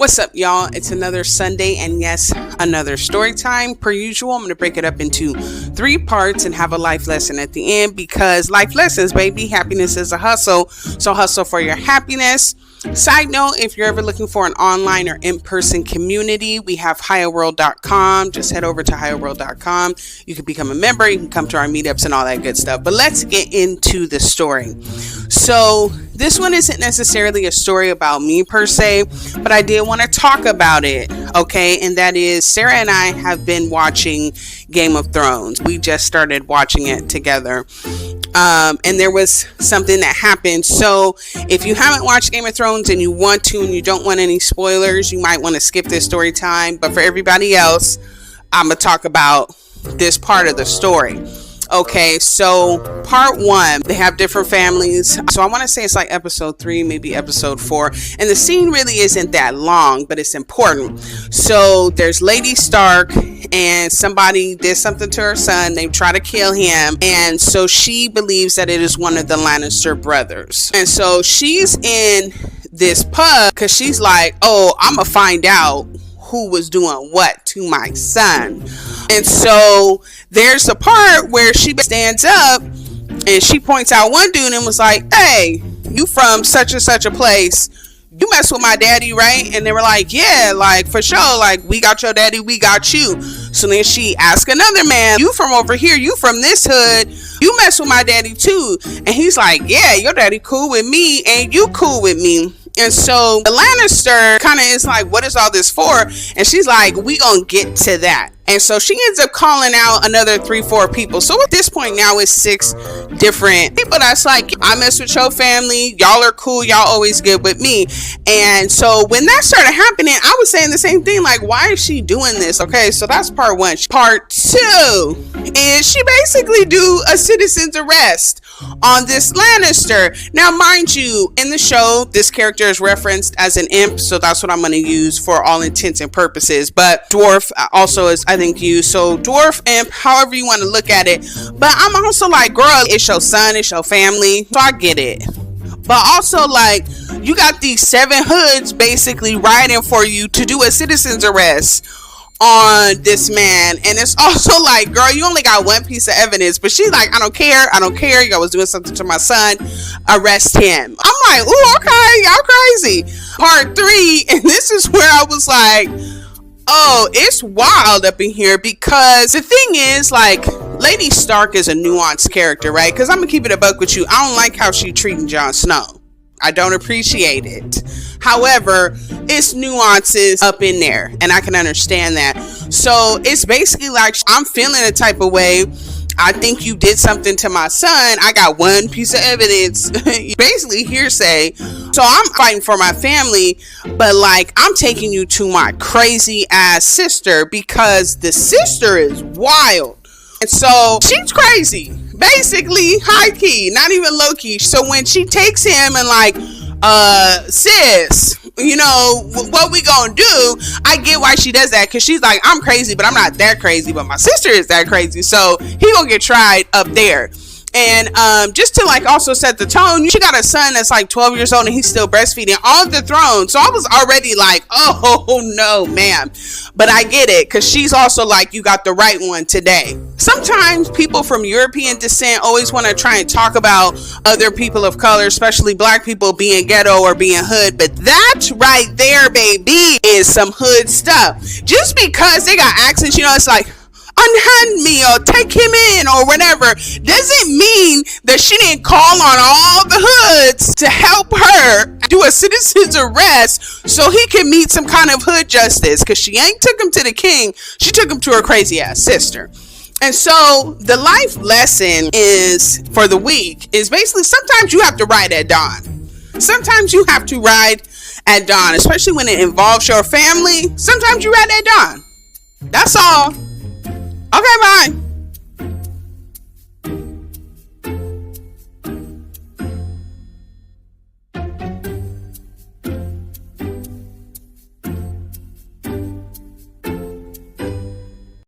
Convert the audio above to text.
What's up, y'all? It's another Sunday, and yes, another story time. Per usual, I'm going to break it up into 3 parts and have a life lesson at the end, because life lessons, baby, happiness is a hustle. So hustle for your happiness. Side note, if you're ever looking for an online or in-person community, we have higherworld.com. Just head over to higherworld.com. You can become a member. You can come to our meetups and all that good stuff. But let's get into the story. So this one isn't necessarily a story about me per se, but I did want to talk about it. Okay. And that is, Sarah and I have been watching Game of Thrones. We just started watching it together. And there was something that happened. So if you haven't watched Game of Thrones and you want to, and you don't want any spoilers, you might want to skip this story time. But for everybody else, I'm going to talk about this part of the story. Okay, so part 1, they have different families. So I want to say it's like episode 3, maybe episode 4. And the scene really isn't that long, but it's important. So there's Lady Stark, and somebody did something to her son. They try to kill him. And so she believes that it is one of the Lannister brothers. And so she's in this pub because she's like, oh, I'm going to find out who was doing what to my son. And so there's a part where she stands up and she points out one dude and was like, hey, you from such and such a place, you mess with my daddy, right? And they were like, yeah, like for sure, like we got your daddy, we got you. So then she asked another man, you from over here, you from this hood, you mess with my daddy too. And he's like, yeah, your daddy cool with me and you cool with me. And so the Lannister kind of is like, what is all this for? And she's like, we gonna get to that. And so she ends up calling out another 3-4 people. So at this point now it's 6 different people that's like, I mess with your family, y'all are cool, y'all always good with me. And so when that started happening, I was saying the same thing, like, why is she doing this? Okay, so that's part 1. Part 2 is she basically do a citizen's arrest on this Lannister. Now mind you, in the show this character is referenced as an imp, so that's what I'm going to use for all intents and purposes. But dwarf also is, I think, used. So dwarf, imp, however you want to look at it. But I'm also like, girl, it's your son, it's your family, so I get it. But also, like, you got these 7 hoods basically riding for you to do a citizen's arrest on this man. And it's also like, girl, you only got 1 piece of evidence. But she's like, I don't care, y'all was doing something to my son, arrest him. I'm like, ooh, okay, y'all crazy. Part 3, and this is where I was like, oh, it's wild up in here, because the thing is, like, Lady Stark is a nuanced character, right? Because I'm gonna keep it a buck with you, I don't like how she treating Jon Snow. I don't appreciate it. However, it's nuances up in there, and I can understand that. So it's basically like, I'm feeling a type of way. I think you did something to my son. I got 1 piece of evidence, basically hearsay. So I'm fighting for my family, but like, I'm taking you to my crazy ass sister, because the sister is wild. And so she's crazy, basically high key, not even low key. So when she takes him and like, sis, you know, what we gonna do? I get why she does that, because she's like, I'm crazy, but I'm not that crazy, but my sister is that crazy, so he gonna get tried up there. And just to like also set the tone, she got a son that's like 12 years old and he's still breastfeeding on the throne. So I was already like, oh no, ma'am. But I get it, because she's also like, you got the right one today. Sometimes people from European descent always want to try and talk about other people of color, especially black people, being ghetto or being hood. But that right there, baby, is some hood stuff. Just because they got accents, you know, it's like, unhand me or take him in or whatever, doesn't mean that she didn't call on all the hoods to help her do a citizen's arrest so he can meet some kind of hood justice, because she ain't took him to the king, she took him to her crazy ass sister. And so the life lesson is for the week is basically, sometimes you have to ride at dawn. Sometimes you have to ride at dawn, especially when it involves your family. Sometimes you ride at dawn. That's all. Okay, bye.